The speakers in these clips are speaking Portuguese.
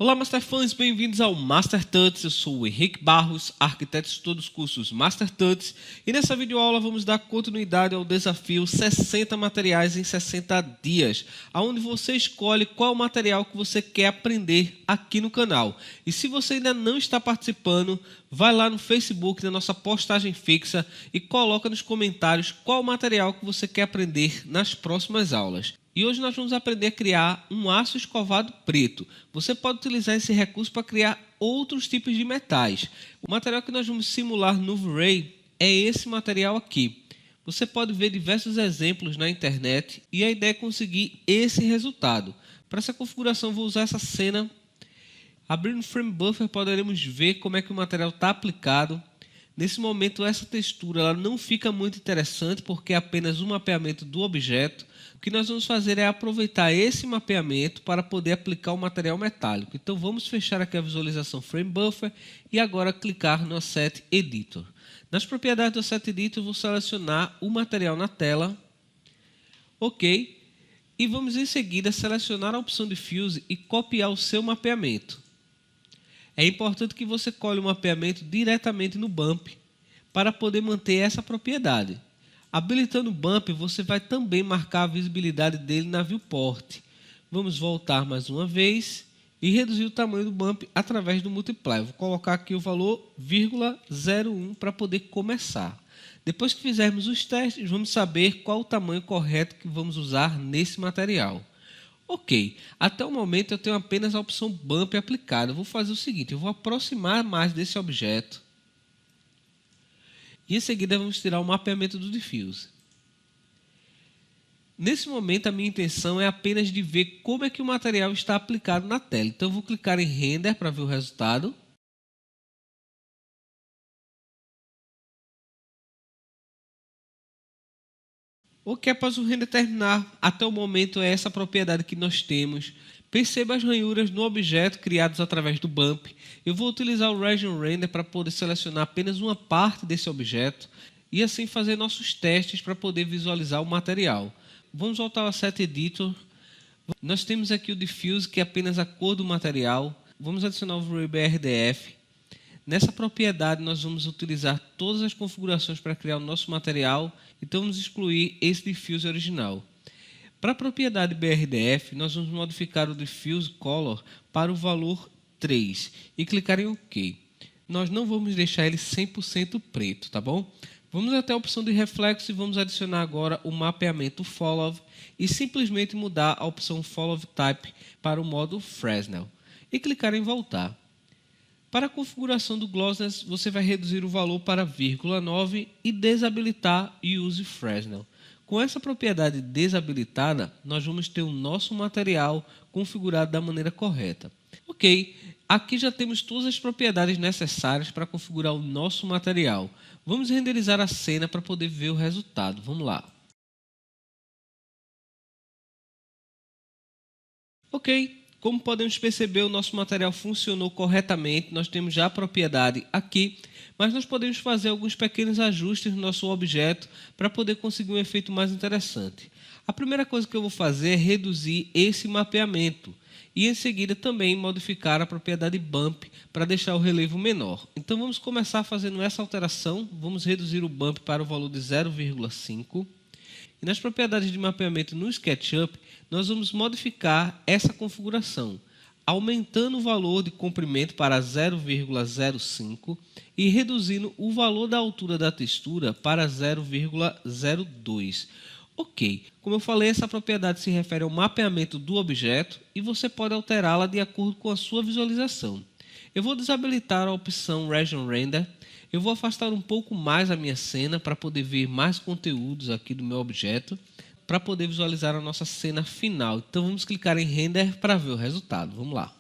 Olá, Masterfãs, bem-vindos ao Master Tuts. Eu sou o Henrique Barros, arquiteto de todos os cursos Master Tuts, e nessa videoaula vamos dar continuidade ao desafio 60 materiais em 60 dias, onde você escolhe qual material que você quer aprender aqui no canal. E se você ainda não está participando, vai lá no Facebook, na nossa postagem fixa, e coloca nos comentários qual material que você quer aprender nas próximas aulas. E hoje nós vamos aprender a criar um aço escovado preto. Você pode utilizar esse recurso para criar outros tipos de metais. O material que nós vamos simular no V-Ray é esse material aqui. Você pode ver diversos exemplos na internet e a ideia é conseguir esse resultado. Para essa configuração vou usar essa cena. Abrindo o Frame Buffer poderemos ver como é que o material está aplicado. Nesse momento essa textura ela não fica muito interessante porque é apenas um mapeamento do objeto. O que nós vamos fazer é aproveitar esse mapeamento para poder aplicar o material metálico. Então vamos fechar aqui a visualização Frame Buffer e agora clicar no Asset Editor. Nas propriedades do Asset Editor eu vou selecionar o material na tela. Ok. E vamos em seguida selecionar a opção de Fuse e copiar o seu mapeamento. É importante que você colhe o mapeamento diretamente no Bump para poder manter essa propriedade. Habilitando o Bump, você vai também marcar a visibilidade dele na Viewport. Vamos voltar mais uma vez e reduzir o tamanho do Bump através do Multiply. Vou colocar aqui o valor 0,01 para poder começar. Depois que fizermos os testes, vamos saber qual o tamanho correto que vamos usar nesse material. Ok, até o momento eu tenho apenas a opção Bump aplicada. Eu vou fazer o seguinte, eu vou aproximar mais desse objeto. E em seguida vamos tirar o mapeamento do Diffuse. Nesse momento a minha intenção é apenas de ver como é que o material está aplicado na tela. Então eu vou clicar em Render para ver o resultado. Ok, após o render terminar, até o momento é essa propriedade que nós temos. Perceba as ranhuras no objeto criadas através do Bump. Eu vou utilizar o Region Render para poder selecionar apenas uma parte desse objeto e assim fazer nossos testes para poder visualizar o material. Vamos voltar ao Asset Editor. Nós temos aqui o Diffuse, que é apenas a cor do material. Vamos adicionar o VBRDF. Nessa propriedade nós vamos utilizar todas as configurações para criar o nosso material, então vamos excluir esse Diffuse original. Para a propriedade BRDF, nós vamos modificar o Diffuse Color para o valor 3 e clicar em OK. Nós não vamos deixar ele 100% preto, tá bom? Vamos até a opção de reflexo e vamos adicionar agora o mapeamento Follow e simplesmente mudar a opção Follow Type para o modo Fresnel e clicar em voltar. Para a configuração do Glossiness, você vai reduzir o valor para 0,9 e desabilitar Use Fresnel. Com essa propriedade desabilitada, nós vamos ter o nosso material configurado da maneira correta. Ok, aqui já temos todas as propriedades necessárias para configurar o nosso material. Vamos renderizar a cena para poder ver o resultado. Vamos lá. Ok. Como podemos perceber, o nosso material funcionou corretamente, nós temos já a propriedade aqui, mas nós podemos fazer alguns pequenos ajustes no nosso objeto para poder conseguir um efeito mais interessante. A primeira coisa que eu vou fazer é reduzir esse mapeamento e em seguida também modificar a propriedade Bump para deixar o relevo menor. Então vamos começar fazendo essa alteração, vamos reduzir o Bump para o valor de 0,5. E nas propriedades de mapeamento no SketchUp, nós vamos modificar essa configuração, aumentando o valor de comprimento para 0,05 e reduzindo o valor da altura da textura para 0,02. Ok, como eu falei, essa propriedade se refere ao mapeamento do objeto e você pode alterá-la de acordo com a sua visualização. Eu vou desabilitar a opção Region Render. Eu vou afastar um pouco mais a minha cena para poder ver mais conteúdos aqui do meu objeto, para poder visualizar a nossa cena final. Então vamos clicar em Render para ver o resultado. Vamos lá.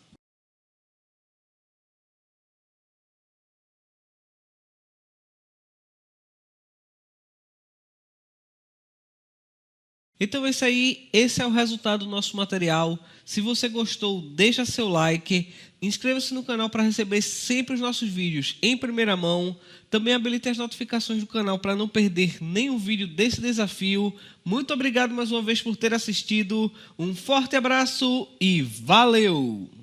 Então é isso aí, esse é o resultado do nosso material. Se você gostou, deixa seu like, inscreva-se no canal para receber sempre os nossos vídeos em primeira mão. Também habilite as notificações do canal para não perder nenhum vídeo desse desafio. Muito obrigado mais uma vez por ter assistido, um forte abraço e valeu!